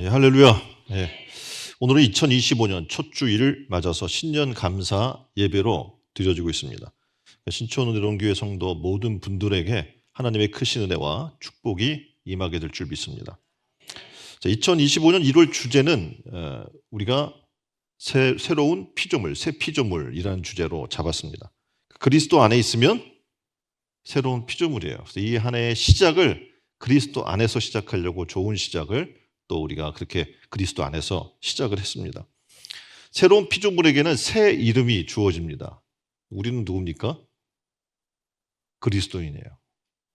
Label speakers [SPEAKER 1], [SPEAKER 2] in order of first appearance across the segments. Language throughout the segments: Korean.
[SPEAKER 1] 할렐루야. 오늘은 2025년 첫 주일을 맞아서 신년 감사 예배로 드려지고 있습니다. 신촌은혜로운교회 성도 모든 분들에게 하나님의 크신 은혜와 축복이 임하게 될 줄 믿습니다. 2025년 1월 주제는 우리가 새로운 피조물, 새 피조물이라는 주제로 잡았습니다. 그리스도 안에 있으면 새로운 피조물이에요. 그래서 이 한 해의 시작을 그리스도 안에서 시작하려고 좋은 시작을 또 우리가 그렇게 그리스도 안에서 시작을 했습니다. 새로운 피조물에게는 새 이름이 주어집니다. 우리는 누굽니까? 그리스도인이에요.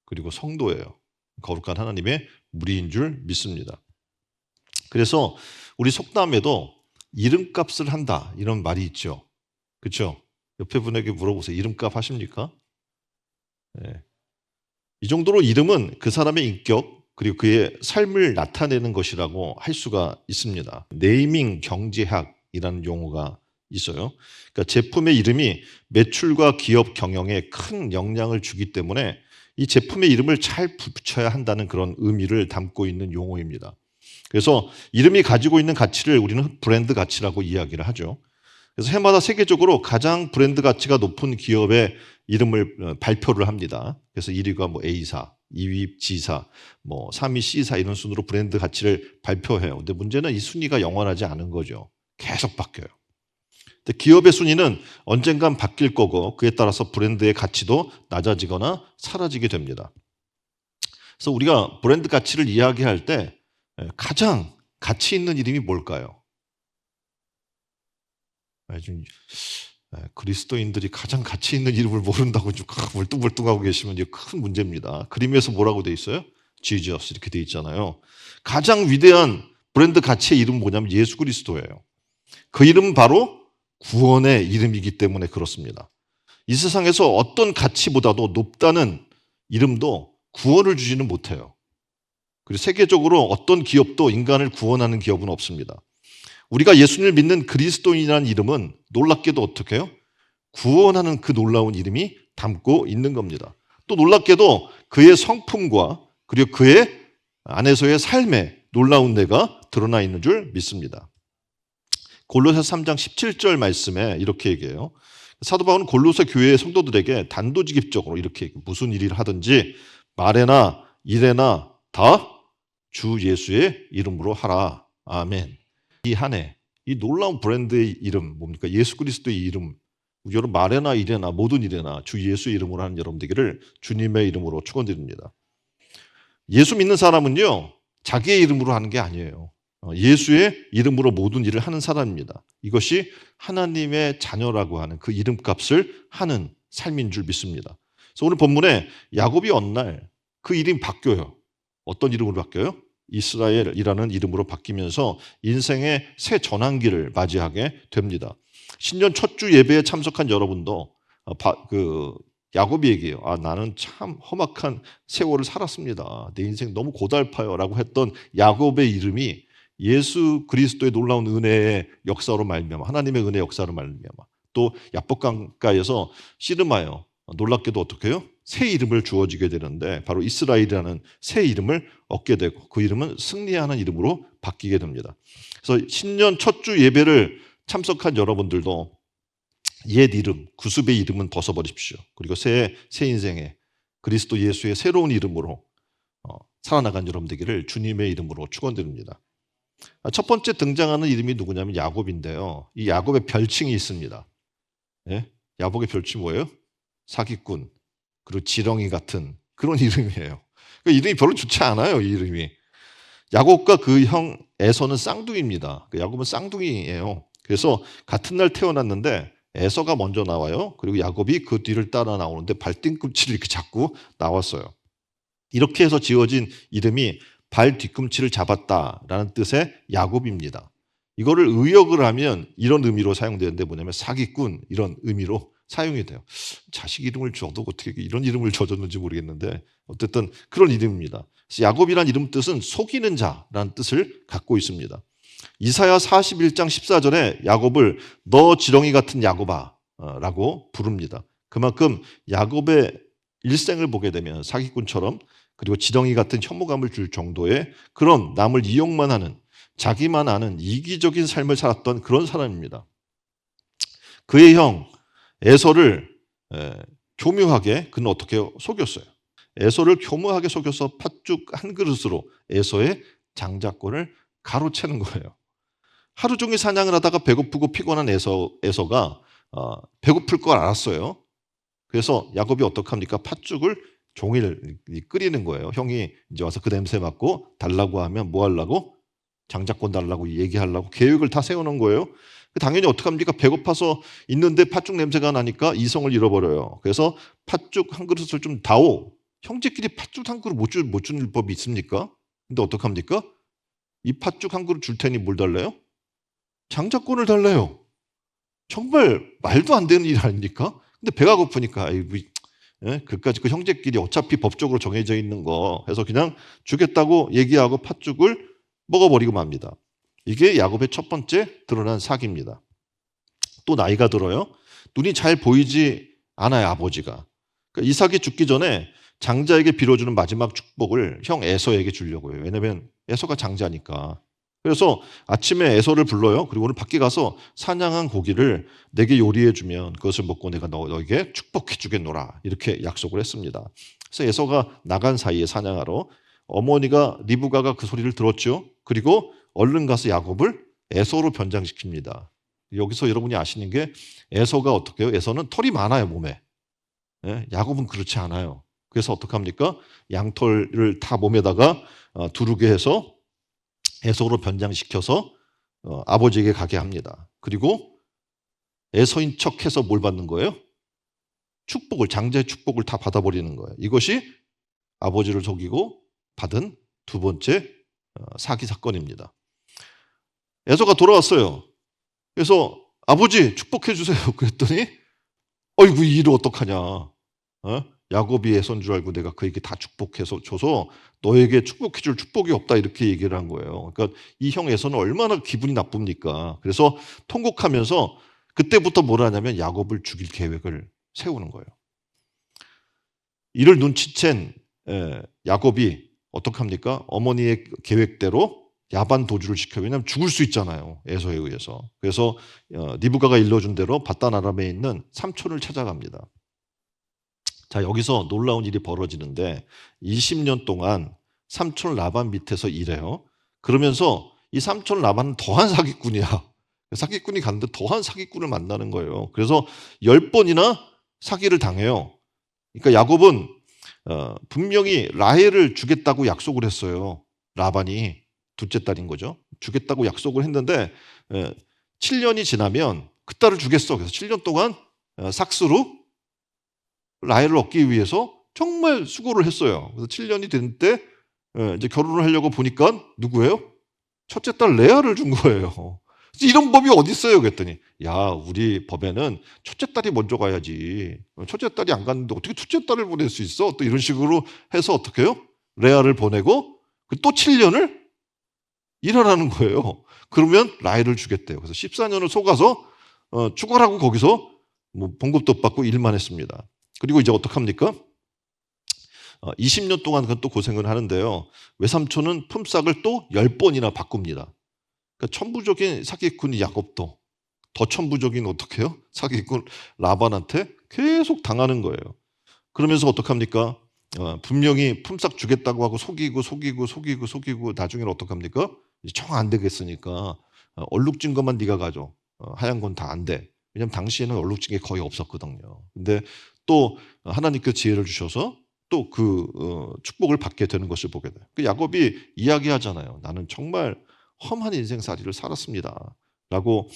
[SPEAKER 1] 그리고 성도예요. 거룩한 하나님의 무리인 줄 믿습니다. 그래서 우리 속담에도 이름값을 한다 이런 말이 있죠. 그렇죠? 옆에 분에게 물어보세요. 이름값 하십니까? 이 정도로 이름은 그 사람의 인격 그리고 그의 삶을 나타내는 것이라고 할 수가 있습니다. 네이밍 경제학이라는 용어가 있어요. 그러니까 제품의 이름이 매출과 기업 경영에 큰 영향을 주기 때문에 이 제품의 이름을 잘 붙여야 한다는 그런 의미를 담고 있는 용어입니다. 그래서 이름이 가지고 있는 가치를 우리는 브랜드 가치라고 이야기를 하죠. 그래서 해마다 세계적으로 가장 브랜드 가치가 높은 기업의 이름을 발표를 합니다. 그래서 1위가 A사, 2위 G사, 3위 C사 이런 순으로 브랜드 가치를 발표해요. 근데 문제는 이 순위가 영원하지 않은 거죠. 계속 바뀌어요. 근데 기업의 순위는 언젠간 바뀔 거고 그에 따라서 브랜드의 가치도 낮아지거나 사라지게 됩니다. 그래서 우리가 브랜드 가치를 이야기할 때 가장 가치 있는 이름이 뭘까요? 그리스도인들이 가장 가치 있는 이름을 모른다고 좀 멀뚱멀뚱하고 계시면 이게 큰 문제입니다. 그림에서 뭐라고 돼 있어요? Jesus 이렇게 돼 있잖아요. 가장 위대한 브랜드 가치의 이름은 뭐냐면 예수 그리스도예요. 그 이름은 바로 구원의 이름이기 때문에 그렇습니다. 이 세상에서 어떤 가치보다도 높다는 이름도 구원을 주지는 못해요. 그리고 세계적으로 어떤 기업도 인간을 구원하는 기업은 없습니다. 우리가 예수님을 믿는 그리스도인이라는 이름은 놀랍게도 어떻게 해요? 구원하는 그 놀라운 이름이 담고 있는 겁니다. 또 놀랍게도 그의 성품과 그리고 그의 안에서의 삶에 놀라운 내가 드러나 있는 줄 믿습니다. 골로새 3장 17절 말씀에 이렇게 얘기해요. 사도 바울은 골로새 교회의 성도들에게 단도직입적으로 이렇게 무슨 일을 하든지 말에나 일에나 다 주 예수의 이름으로 하라. 아멘. 이 한 해, 이 놀라운 브랜드의 이름 뭡니까? 예수 그리스도의 이름. 여러분 말에나 일에나 모든 일에나 주 예수의 이름으로 하는 여러분 되기를 주님의 이름으로 축원드립니다. 예수 믿는 사람은요. 자기의 이름으로 하는 게 아니에요. 예수의 이름으로 모든 일을 하는 사람입니다. 이것이 하나님의 자녀라고 하는 그 이름값을 하는 삶인 줄 믿습니다. 그래서 오늘 본문에 야곱이 어느 날 그 이름이 바뀌어요. 어떤 이름으로 바뀌어요? 이스라엘이라는 이름으로 바뀌면서 인생의 새 전환기를 맞이하게 됩니다. 신년 첫 주 예배에 참석한 여러분도 야곱이 얘기해요. 나는 참 험악한 세월을 살았습니다. 내 인생 너무 고달파요 라고 했던 야곱의 이름이 예수 그리스도의 놀라운 은혜의 역사로 말미암아 하나님의 은혜의 역사로 말미암아 또 야복강가에서 씨름하여 놀랍게도 어떻게 해요? 새 이름을 주어지게 되는데 바로 이스라엘이라는 새 이름을 얻게 되고 그 이름은 승리하는 이름으로 바뀌게 됩니다. 그래서 신년 첫 주 예배를 참석한 여러분들도 옛 이름, 구습의 이름은 벗어버리십시오. 그리고 새 인생에 그리스도 예수의 새로운 이름으로 살아나간 여러분 되기를 주님의 이름으로 축원드립니다. 첫 번째 등장하는 이름이 누구냐면 야곱인데요. 이 야곱의 별칭이 있습니다. 야곱의 별칭이 뭐예요? 사기꾼, 그리고 지렁이 같은 그런 이름이에요. 그 이름이 별로 좋지 않아요. 이 이름이. 야곱과 그 형 에서는 쌍둥이입니다. 야곱은 쌍둥이예요. 그래서 같은 날 태어났는데 에서가 먼저 나와요. 그리고 야곱이 그 뒤를 따라 나오는데 발뒤꿈치를 이렇게 잡고 나왔어요. 이렇게 해서 지어진 이름이 발 뒤꿈치를 잡았다라는 뜻의 야곱입니다. 이거를 의역을 하면 이런 의미로 사용되는데 뭐냐면 사기꾼 이런 의미로 사용이 돼요. 자식 이름을 줘도 어떻게 이런 이름을 줘줬는지 모르겠는데 어쨌든 그런 이름입니다. 그래서 야곱이란 이름 뜻은 속이는 자라는 뜻을 갖고 있습니다. 이사야 41장 14절에 야곱을 너 지렁이 같은 야곱아 라고 부릅니다. 그만큼 야곱의 일생을 보게 되면 사기꾼처럼 그리고 지렁이 같은 혐오감을 줄 정도의 그런 남을 이용만 하는 자기만 아는 이기적인 삶을 살았던 그런 사람입니다. 그의 형 에서를 교묘하게 그는 어떻게 속였어요. 에서를 교묘하게 속여서 팥죽 한 그릇으로 에서의 장자권을 가로채는 거예요. 하루 종일 사냥을 하다가 배고프고 피곤한 에서가 배고플 걸 알았어요. 그래서 야곱이 어떡합니까? 팥죽을 종일 끓이는 거예요. 형이 이제 와서 그 냄새 맡고 달라고 하면 뭐 하려고? 장자권 달라고 얘기하려고 계획을 다 세우는 거예요. 당연히 어떡합니까? 배고파서 있는데 팥죽 냄새가 나니까 이성을 잃어버려요. 그래서 팥죽 한 그릇을 좀 다오. 형제끼리 팥죽 한 그릇 못 주는 법이 있습니까? 근데 어떡합니까? 이 팥죽 한 그릇 줄 테니 뭘 달래요? 장자권을 달래요. 정말 말도 안 되는 일 아닙니까? 근데 배가 고프니까 아이고, 그까지 그 형제끼리 어차피 법적으로 정해져 있는 거 해서 그냥 주겠다고 얘기하고 팥죽을 먹어버리고 맙니다. 이게 야곱의 첫 번째 드러난 사기입니다. 또 나이가 들어요. 눈이 잘 보이지 않아요, 아버지가. 그러니까 이삭이 죽기 전에 장자에게 빌어주는 마지막 축복을 형 에서에게 주려고 해요. 왜냐하면 에서가 장자니까. 그래서 아침에 에서를 불러요. 그리고 오늘 밖에 가서 사냥한 고기를 내게 요리해 주면 그것을 먹고 내가 너에게 축복해 주겠노라. 이렇게 약속을 했습니다. 그래서 에서가 나간 사이에 사냥하러 어머니가 리브가가 그 소리를 들었죠. 그리고 얼른 가서 야곱을 에서로 변장시킵니다. 여기서 여러분이 아시는 게 에서가 어떻게 해요? 에서는 털이 많아요, 몸에. 야곱은 그렇지 않아요. 그래서 어떡합니까? 양털을 다 몸에다가 두르게 해서 에서로 변장시켜서 아버지에게 가게 합니다. 그리고 에서인 척해서 뭘 받는 거예요? 축복을, 장자의 축복을 다 받아버리는 거예요. 이것이 아버지를 속이고 받은 두 번째 사기 사건입니다. 에서가 돌아왔어요. 그래서 아버지 축복해 주세요. 그랬더니 어이구 이 일을 어떡하냐. 야곱이 에서인 줄 알고 내가 그에게 다 축복해서 줘서 너에게 축복해 줄 축복이 없다 이렇게 얘기를 한 거예요. 그러니까 이 형 에서는 얼마나 기분이 나쁩니까? 그래서 통곡하면서 그때부터 뭘 하냐면 야곱을 죽일 계획을 세우는 거예요. 이를 눈치챈 야곱이 어떡합니까? 어머니의 계획대로 야반 도주를 시켜요. 왜냐하면 죽을 수 있잖아요. 에서에 의해서. 그래서 리브가가 일러준 대로 바단 아람에 있는 삼촌을 찾아갑니다. 자, 여기서 놀라운 일이 벌어지는데 20년 동안 삼촌 라반 밑에서 일해요. 그러면서 이 삼촌 라반은 더한 사기꾼이야. 사기꾼이 갔는데 더한 사기꾼을 만나는 거예요. 그래서 10번이나 사기를 당해요. 그러니까 야곱은 분명히 라헬을 주겠다고 약속을 했어요. 라반이 둘째 딸인 거죠. 주겠다고 약속을 했는데 7년이 지나면 그 딸을 주겠어. 그래서 7년 동안 삭스로 라헬을 얻기 위해서 정말 수고를 했어요. 그래서 7년이 된 때 이제 결혼을 하려고 보니까 누구예요? 첫째 딸 레아를 준 거예요. 이런 법이 어디 있어요? 그랬더니 야, 우리 법에는 첫째 딸이 먼저 가야지. 첫째 딸이 안 갔는데 어떻게 둘째 딸을 보낼 수 있어? 또 이런 식으로 해서 어떻게 해요? 레아를 보내고 또 7년을 일하라는 거예요. 그러면 라헬을 주겠대요. 그래서 14년을 속아서 죽어라고 거기서 뭐 봉급도 못 받고 일만 했습니다. 그리고 이제 어떡합니까? 20년 동안 또 고생을 하는데요. 외삼촌은 품삯을 또 10번이나 바꿉니다. 그러니까 천부적인 사기꾼 야곱도 더 천부적인 어떻게 해요? 사기꾼 라반한테 계속 당하는 거예요. 그러면서 어떡합니까? 분명히 품삯 주겠다고 하고 속이고 나중에는 어떡합니까? 정 안 되겠으니까 얼룩진 것만 네가 가져. 하얀 건 다 안 돼. 왜냐하면 당시에는 얼룩진 게 거의 없었거든요. 근데 또 하나님께서 지혜를 주셔서 또 그 축복을 받게 되는 것을 보게 돼요. 그 야곱이 이야기하잖아요. 나는 정말 험한 인생살이를 살았습니다. 라고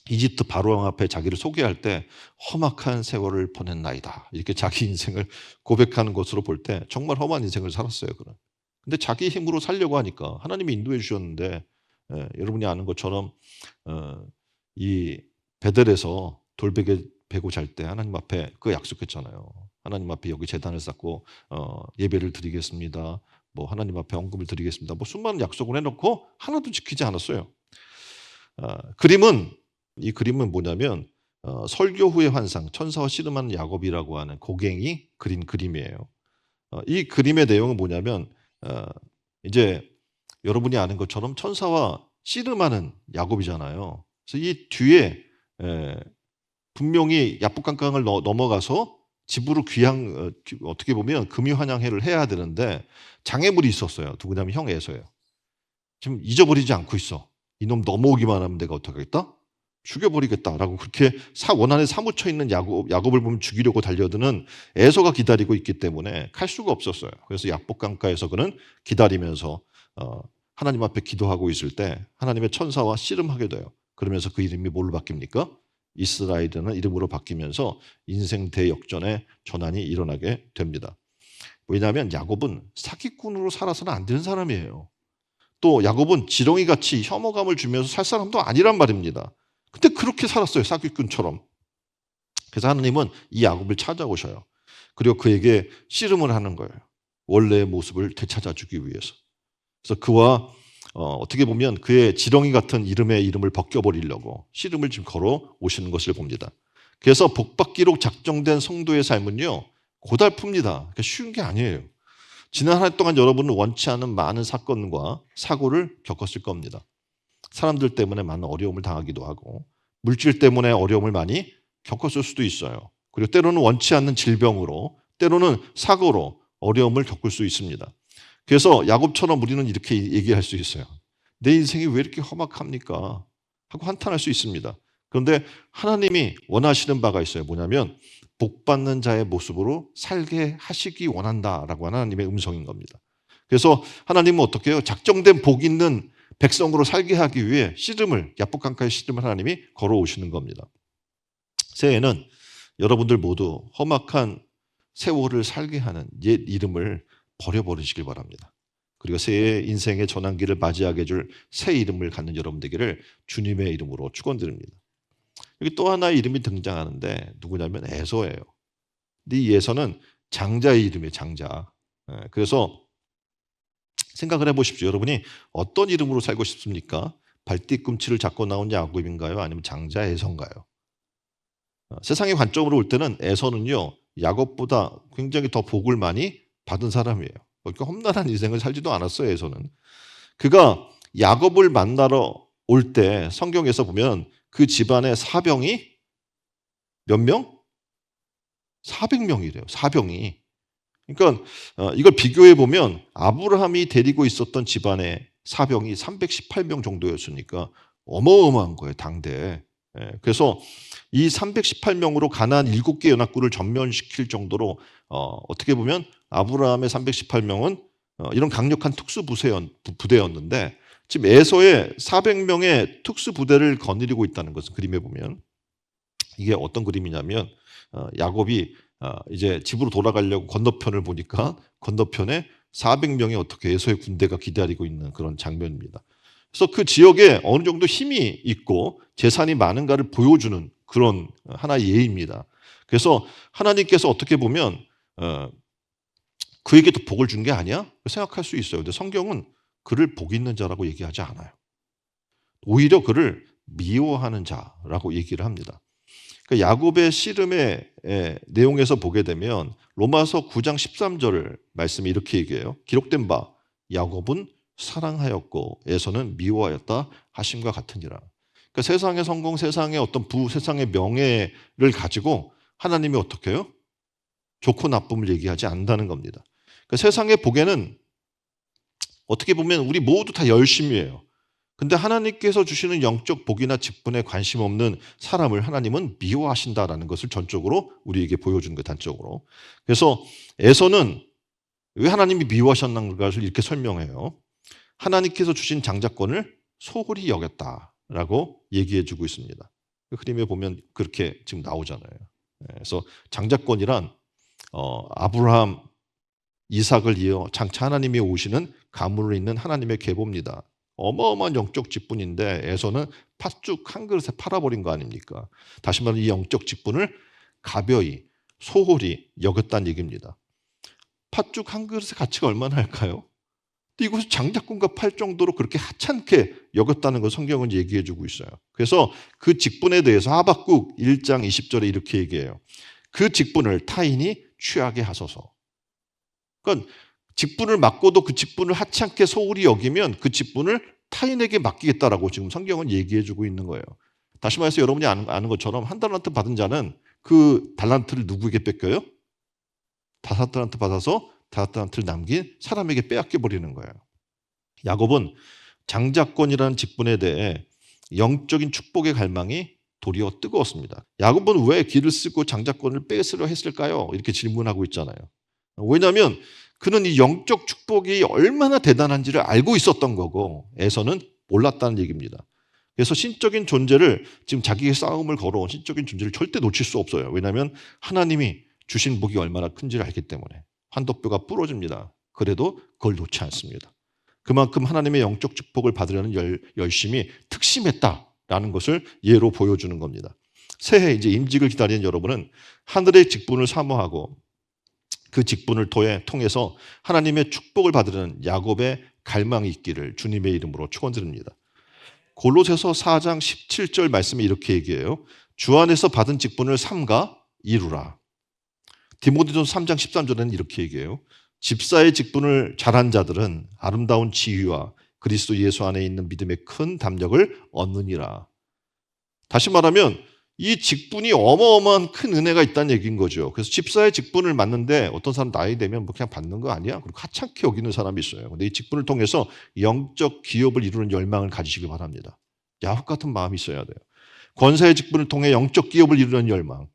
[SPEAKER 1] 이집트 바로왕 앞에 자기를 소개할 때 험악한 세월을 보냈나이다. 이렇게 자기 인생을 고백하는 것으로 볼 때 정말 험한 인생을 살았어요. 그는. 근데 자기 힘으로 살려고 하니까 하나님이 인도해 주셨는데 여러분이 아는 것처럼 이 베델에서 돌베개 베고 잘 때 하나님 앞에 그 약속했잖아요. 하나님 앞에 여기 제단을 쌓고 예배를 드리겠습니다. 뭐 하나님 앞에 언금을 드리겠습니다. 뭐 수많은 약속을 해놓고 하나도 지키지 않았어요. 이 그림은 뭐냐면 설교 후의 환상, 천사와 씨름하는 야곱이라고 하는 고갱이 그린 그림이에요. 이 그림의 내용은 뭐냐면 이제 여러분이 아는 것처럼 천사와 씨름하는 야곱이잖아요. 그래서 이 뒤에 분명히 야복강강을 넘어가서 집으로 어떻게 보면 금유환양회를 해야 되는데 장애물이 있었어요. 누구냐면 형 에서예요. 지금 잊어버리지 않고 있어. 이놈 넘어오기만 하면 내가 어떻게 하겠다? 죽여버리겠다라고 그렇게 원한에 사무쳐 있는 야곱을 보면 죽이려고 달려드는 에서가 기다리고 있기 때문에 갈 수가 없었어요. 그래서 야복강가에서 그는 기다리면서 하나님 앞에 기도하고 있을 때 하나님의 천사와 씨름하게 돼요. 그러면서 그 이름이 뭘로 바뀝니까? 이스라엘이라는 이름으로 바뀌면서 인생 대역전의 전환이 일어나게 됩니다. 왜냐하면 야곱은 사기꾼으로 살아서는 안 되는 사람이에요. 또 야곱은 지렁이같이 혐오감을 주면서 살 사람도 아니란 말입니다. 근데 그렇게 살았어요. 사기꾼처럼. 그래서 하나님은 이 야곱을 찾아오셔요. 그리고 그에게 씨름을 하는 거예요. 원래의 모습을 되찾아주기 위해서. 그래서 그와 어떻게 보면 그의 지렁이 같은 이름의 이름을 벗겨버리려고 씨름을 지금 걸어 오시는 것을 봅니다. 그래서 복받기로 작정된 성도의 삶은요, 고달픕니다. 그러니까 쉬운 게 아니에요. 지난 한 해 동안 여러분은 원치 않은 많은 사건과 사고를 겪었을 겁니다. 사람들 때문에 많은 어려움을 당하기도 하고 물질 때문에 어려움을 많이 겪었을 수도 있어요. 그리고 때로는 원치 않는 질병으로, 때로는 사고로 어려움을 겪을 수 있습니다. 그래서 야곱처럼 우리는 이렇게 얘기할 수 있어요. 내 인생이 왜 이렇게 험악합니까? 하고 한탄할 수 있습니다. 그런데 하나님이 원하시는 바가 있어요. 뭐냐면 복받는 자의 모습으로 살게 하시기 원한다라고 하나님의 음성인 겁니다. 그래서 하나님은 어떻게 해요? 작정된 복 있는 백성으로 살게 하기 위해 야복강가의 씨름을 하나님이 걸어오시는 겁니다. 새해에는 여러분들 모두 험악한 세월을 살게 하는 옛 이름을 버려버리시길 바랍니다. 그리고 새해 인생의 전환기를 맞이하게 해줄 새 이름을 갖는 여러분 되기를 주님의 이름으로 축원드립니다. 여기 또 하나의 이름이 등장하는데 누구냐면 에서예요. 근데 이 에서는 장자의 이름이에요. 장자. 그래서 생각을 해보십시오. 여러분이 어떤 이름으로 살고 싶습니까? 발뒤꿈치를 잡고 나온 야곱인가요? 아니면 장자 에서인가요? 세상의 관점으로 볼 때는 에서는요, 야곱보다 굉장히 더 복을 많이 받은 사람이에요. 그러니까 험난한 인생을 살지도 않았어요. 에서는. 그가 야곱을 만나러 올 때 성경에서 보면 그 집안의 사병이 몇 명? 400명이래요. 사병이. 그러니까 이걸 비교해 보면 아브라함이 데리고 있었던 집안의 사병이 318명 정도였으니까 어마어마한 거예요. 당대에. 그래서 이 318명으로 가나안 7개 연합군을 전면시킬 정도로 어떻게 보면 아브라함의 318명은 이런 강력한 부대였는데 지금 에서의 400명의 특수부대를 거느리고 있다는 것은 그림에 보면 이게 어떤 그림이냐면 야곱이 이제 집으로 돌아가려고 건너편을 보니까 건너편에 400명의 어떻게 에서의 군대가 기다리고 있는 그런 장면입니다. 그래서 그 지역에 어느 정도 힘이 있고 재산이 많은가를 보여주는 그런 하나의 예입니다. 그래서 하나님께서 어떻게 보면 그에게 더 복을 준 게 아니야? 생각할 수 있어요. 근데 성경은 그를 복 있는 자라고 얘기하지 않아요. 오히려 그를 미워하는 자라고 얘기를 합니다. 그러니까 야곱의 씨름의 내용에서 보게 되면 로마서 9장 13절 말씀이 이렇게 얘기해요. 기록된 바 야곱은 사랑하였고 에서는 미워하였다 하심과 같으니라. 그러니까 세상의 성공, 세상의 어떤 세상의 명예를 가지고 하나님이 어떻게 해요? 좋고 나쁨을 얘기하지 않는다는 겁니다. 그러니까 세상의 복에는 어떻게 보면 우리 모두 다 열심히 해요. 근데 하나님께서 주시는 영적 복이나 직분에 관심 없는 사람을 하나님은 미워하신다라는 것을 전적으로 우리에게 보여주는 것 단적으로. 그래서 에서는 왜 하나님이 미워하셨는가를 이렇게 설명해요. 하나님께서 주신 장자권을 소홀히 여겼다라고 얘기해주고 있습니다. 그 그림에 보면 그렇게 지금 나오잖아요. 그래서 장자권이란 아브라함, 이삭을 이어 장차 하나님이 오시는 가문을 잇는 하나님의 계보입니다. 어마어마한 영적 직분인데 에서는 팥죽 한 그릇에 팔아버린 거 아닙니까? 다시 말하면 이 영적 직분을 가벼이 소홀히 여겼다는 얘기입니다. 팥죽 한 그릇의 가치가 얼마나 할까요? 이것을 장자권과 팔 정도로 그렇게 하찮게 여겼다는 걸 성경은 얘기해 주고 있어요. 그래서 그 직분에 대해서 하박국 1장 20절에 이렇게 얘기해요. 그 직분을 타인이 취하게 하소서. 그러니까 직분을 맡고도 그 직분을 하찮게 소홀히 여기면 그 직분을 타인에게 맡기겠다라고 지금 성경은 얘기해 주고 있는 거예요. 다시 말해서 여러분이 아는 것처럼 한 달란트 받은 자는 그 달란트를 누구에게 뺏겨요? 5달란트 받아서 5달란트를 남긴 사람에게 빼앗겨 버리는 거예요. 야곱은 장자권이라는 직분에 대해 영적인 축복의 갈망이 도리어 뜨거웠습니다. 야곱은 왜 길을 쓰고 장자권을 뺏으려 했을까요? 이렇게 질문하고 있잖아요. 왜냐하면 그는 이 영적 축복이 얼마나 대단한지를 알고 있었던 거고 에서는 몰랐다는 얘기입니다. 그래서 신적인 존재를 지금 자기의 싸움을 걸어온 신적인 존재를 절대 놓칠 수 없어요. 왜냐하면 하나님이 주신 복이 얼마나 큰지를 알기 때문에 환도뼈가 부러집니다. 그래도 그걸 놓지 않습니다. 그만큼 하나님의 영적 축복을 받으려는 열심이 특심했다라는 것을 예로 보여주는 겁니다. 새해 이제 임직을 기다리는 여러분은 하늘의 직분을 사모하고 그 직분을 통해서 하나님의 축복을 받으려는 야곱의 갈망이 있기를 주님의 이름으로 축원드립니다. 골로새서 4장 17절 말씀이 이렇게 얘기해요. 주 안에서 받은 직분을 삼가 이루라. 디모데전서 3장 13절에는 이렇게 얘기해요. 집사의 직분을 잘한 자들은 아름다운 지위와 그리스도 예수 안에 있는 믿음의 큰 담력을 얻느니라. 다시 말하면 이 직분이 어마어마한 큰 은혜가 있다는 얘기인 거죠. 그래서 집사의 직분을 맡는데 어떤 사람 나이 되면 뭐 그냥 받는 거 아니야? 그리고 하찮게 여기는 사람이 있어요. 근데 이 직분을 통해서 영적 기업을 이루는 열망을 가지시기 바랍니다. 야곱 같은 마음이 있어야 돼요. 권사의 직분을 통해 영적 기업을 이루려는 열망,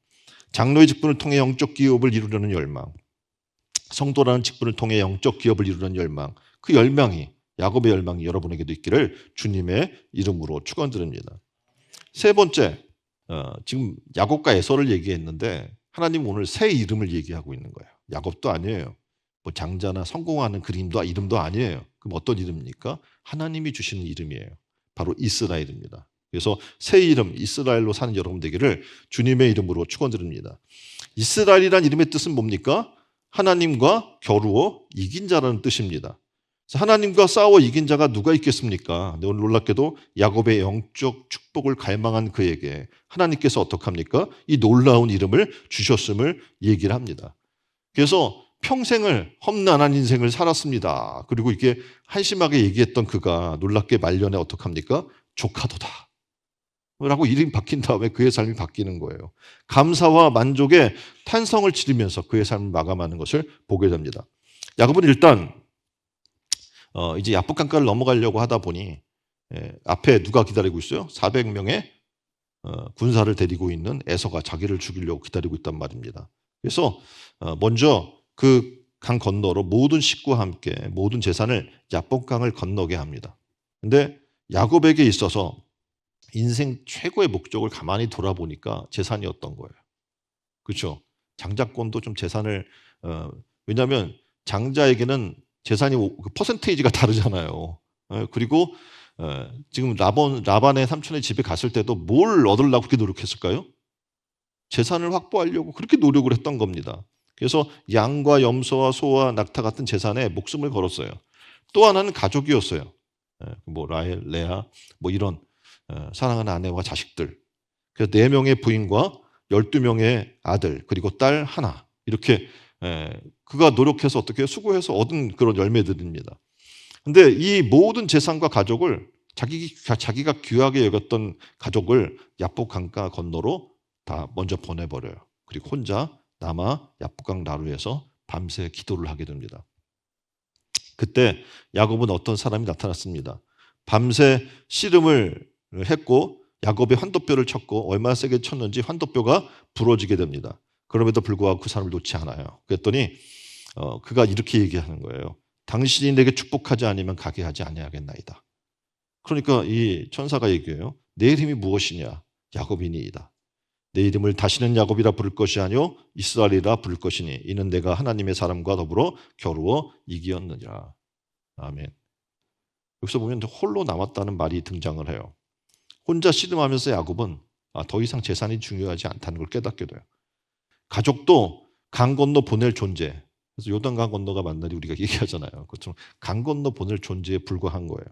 [SPEAKER 1] 장로의 직분을 통해 영적 기업을 이루려는 열망, 성도라는 직분을 통해 영적 기업을 이루려는 열망, 그 열망이 야곱의 열망이 여러분에게도 있기를 주님의 이름으로 축원드립니다. 세 번째, 지금 야곱과 에서를 얘기했는데 하나님 오늘 새 이름을 얘기하고 있는 거예요. 야곱도 아니에요. 뭐 장자나 성공하는 이름도 아니에요. 그럼 어떤 이름입니까? 하나님이 주시는 이름이에요. 바로 이스라엘입니다. 그래서 새 이름 이스라엘로 사는 여러분 되기를 주님의 이름으로 축원드립니다. 이스라엘이란 이름의 뜻은 뭡니까? 하나님과 겨루어 이긴 자라는 뜻입니다. 하나님과 싸워 이긴 자가 누가 있겠습니까? 오늘 놀랍게도 야곱의 영적 축복을 갈망한 그에게 하나님께서 어떻게 합니까? 이 놀라운 이름을 주셨음을 얘기를 합니다. 그래서 평생을 험난한 인생을 살았습니다. 그리고 이게 한심하게 얘기했던 그가 놀랍게 말년에 어떻게 합니까? 조카도다 라고 이름이 바뀐 다음에 그의 삶이 바뀌는 거예요. 감사와 만족에 탄성을 치르면서 그의 삶을 마감하는 것을 보게 됩니다. 야곱은 일단 이제 야복강가를 넘어가려고 하다 보니 앞에 누가 기다리고 있어요? 400명의 군사를 데리고 있는 에서가 자기를 죽이려고 기다리고 있단 말입니다. 그래서 먼저 그 강 건너로 모든 식구와 함께 모든 재산을 야복강을 건너게 합니다. 근데 야곱에게 있어서 인생 최고의 목적을 가만히 돌아보니까 재산이었던 거예요. 그렇죠? 장자권도 좀 재산을 왜냐하면 장자에게는 재산이 퍼센테이지가 다르잖아요. 그리고 지금 라반의 삼촌의 집에 갔을 때도 뭘 얻으려고 그렇게 노력했을까요? 재산을 확보하려고 그렇게 노력을 했던 겁니다. 그래서 양과 염소와 소와 낙타 같은 재산에 목숨을 걸었어요. 또 하나는 가족이었어요. 뭐 라헬, 레아, 뭐 이런 사랑하는 아내와 자식들. 그래서 4명의 부인과 12명의 아들 그리고 딸 하나 이렇게 그가 노력해서 어떻게 수고해서 얻은 그런 열매들입니다. 근데 이 모든 재산과 가족을 자기가 귀하게 여겼던 가족을 야복강가 건너로 다 먼저 보내버려요. 그리고 혼자 남아 야복강 나루에서 밤새 기도를 하게 됩니다. 그때 야곱은 어떤 사람이 나타났습니다. 밤새 씨름을 했고 야곱의 환도뼈를 쳤고 얼마나 세게 쳤는지 환도뼈가 부러지게 됩니다. 그럼에도 불구하고 그 사람을 놓지 않아요. 그랬더니 그가 이렇게 얘기하는 거예요. 당신이 내게 축복하지 않으면 가게 하지 아니하겠나이다. 그러니까 이 천사가 얘기해요. 내 이름이 무엇이냐? 야곱이니이다. 내 이름을 다시는 야곱이라 부를 것이 아니요 이스라엘이라 부를 것이니 이는 내가 하나님의 사람과 더불어 겨루어 이기었느니라. 아멘. 여기서 보면 홀로 남았다는 말이 등장을 해요. 혼자 씨름하면서 야곱은 더 이상 재산이 중요하지 않다는 걸 깨닫게 돼요. 가족도 강 건너 보낼 존재. 그래서 요단강 건너가 만나리 우리가 얘기하잖아요. 그것처럼 강 건너 보낼 존재에 불과한 거예요.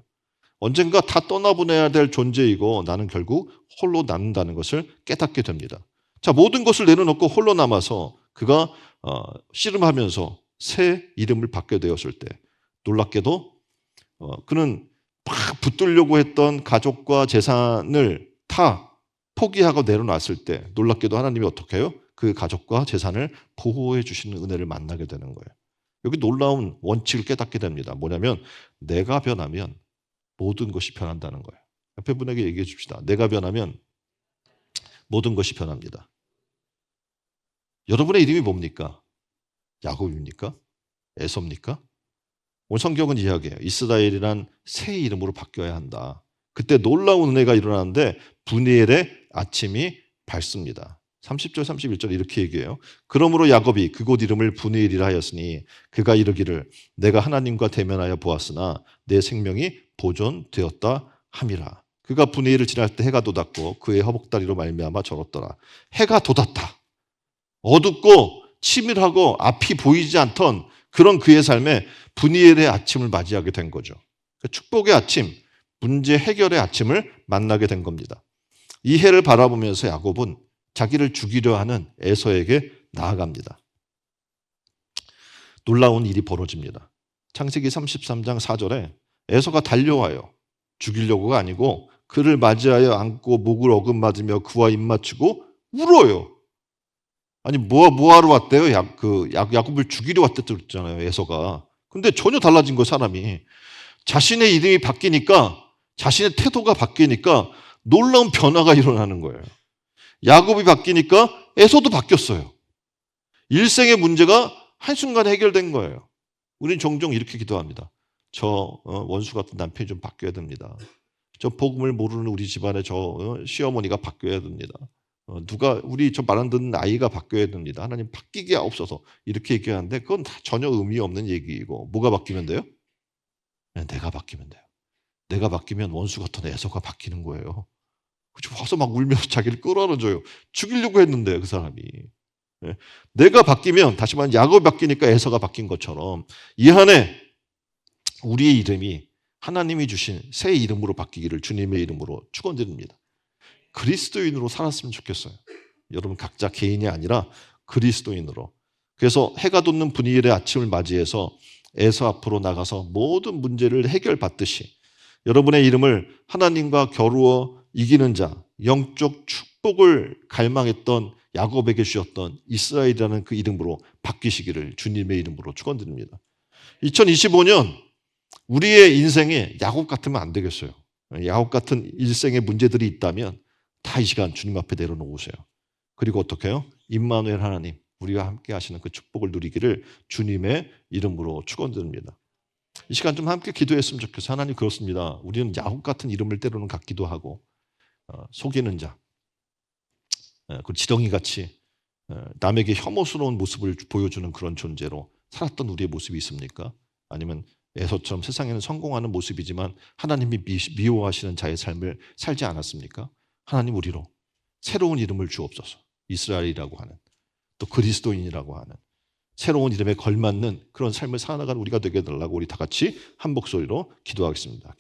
[SPEAKER 1] 언젠가 다 떠나보내야 될 존재이고 나는 결국 홀로 남는다는 것을 깨닫게 됩니다. 자, 모든 것을 내려놓고 홀로 남아서 그가 씨름하면서 새 이름을 받게 되었을 때 놀랍게도 그는 막 붙들려고 했던 가족과 재산을 다 포기하고 내려놨을 때 놀랍게도 하나님이 어떻게 해요? 그 가족과 재산을 보호해 주시는 은혜를 만나게 되는 거예요. 여기 놀라운 원칙을 깨닫게 됩니다. 뭐냐면 내가 변하면 모든 것이 변한다는 거예요. 옆에 분에게 얘기해 줍시다. 내가 변하면 모든 것이 변합니다. 여러분의 이름이 뭡니까? 야곱입니까? 에서입니까? 오늘 성경은 이야기해요. 이스라엘이란 새 이름으로 바뀌어야 한다. 그때 놀라운 은혜가 일어나는데 분이엘의 아침이 밝습니다. 30절 31절 이렇게 얘기해요. 그러므로 야곱이 그곳 이름을 분이엘이라 하였으니 그가 이르기를 내가 하나님과 대면하여 보았으나 내 생명이 보존되었다 함이라. 그가 분이엘을 지날 때 해가 돋았고 그의 허벅다리로 말미암아 절었더라. 해가 돋았다. 어둡고 치밀하고 앞이 보이지 않던 그런 그의 삶에 분이엘의 아침을 맞이하게 된 거죠. 축복의 아침, 문제 해결의 아침을 만나게 된 겁니다. 이 해를 바라보면서 야곱은 자기를 죽이려 하는 에서에게 나아갑니다. 놀라운 일이 벌어집니다. 창세기 33장 4절에 에서가 달려와요. 죽이려고가 아니고 그를 맞이하여 안고 목을 어긋맞으며 그와 입맞추고 울어요. 아니 뭐하러 왔대요? 야곱을 죽이려 왔댔다고 그랬잖아요. 에서가. 근데 전혀 달라진 거예요. 사람이. 자신의 이름이 바뀌니까 자신의 태도가 바뀌니까 놀라운 변화가 일어나는 거예요. 야곱이 바뀌니까 에서도 바뀌었어요. 일생의 문제가 한순간에 해결된 거예요. 우린 종종 이렇게 기도합니다. 저 원수 같은 남편이 좀 바뀌어야 됩니다. 저 복음을 모르는 우리 집안의 저 시어머니가 바뀌어야 됩니다. 우리 저 말 안 듣는 아이가 바뀌어야 됩니다. 하나님 바뀌게 하옵소서. 이렇게 얘기하는데 그건 다 전혀 의미 없는 얘기이고 뭐가 바뀌면 돼요? 내가 바뀌면 돼요. 내가 바뀌면 원수 같은 에서가 바뀌는 거예요. 와서 막 울면서 자기를 끌어안아줘요. 죽이려고 했는데 그 사람이. 내가 바뀌면 다시 말하면 야곱이 바뀌니까 에서가 바뀐 것처럼 이 한해 우리의 이름이 하나님이 주신 새 이름으로 바뀌기를 주님의 이름으로 축원드립니다. 그리스도인으로 살았으면 좋겠어요. 여러분 각자 개인이 아니라 그리스도인으로. 그래서 해가 돋는 분이엘의 아침을 맞이해서 에서 앞으로 나가서 모든 문제를 해결받듯이 여러분의 이름을 하나님과 겨루어 이기는 자, 영적 축복을 갈망했던 야곱에게 주셨던 이스라엘이라는 그 이름으로 바뀌시기를 주님의 이름으로 축원드립니다. 2025년 우리의 인생에 야곱 같으면 안 되겠어요. 야곱 같은 일생의 문제들이 있다면 다 이 시간 주님 앞에 내려놓으세요. 그리고 어떻게 해요? 임마누엘 하나님, 우리와 함께 하시는 그 축복을 누리기를 주님의 이름으로 축원드립니다. 이 시간 좀 함께 기도했으면 좋겠어요. 하나님 그렇습니다. 우리는 야곱 같은 이름을 때로는 갖기도 하고 속이는 자, 그리고 지렁이같이 남에게 혐오스러운 모습을 보여주는 그런 존재로 살았던 우리의 모습이 있습니까? 아니면 에서처럼 세상에는 성공하는 모습이지만 하나님이 미워하시는 자의 삶을 살지 않았습니까? 하나님 우리로 새로운 이름을 주옵소서. 이스라엘이라고 하는 또 그리스도인이라고 하는 새로운 이름에 걸맞는 그런 삶을 살아가는 우리가 되게 해달라고 우리 다 같이 한 목소리로 기도하겠습니다.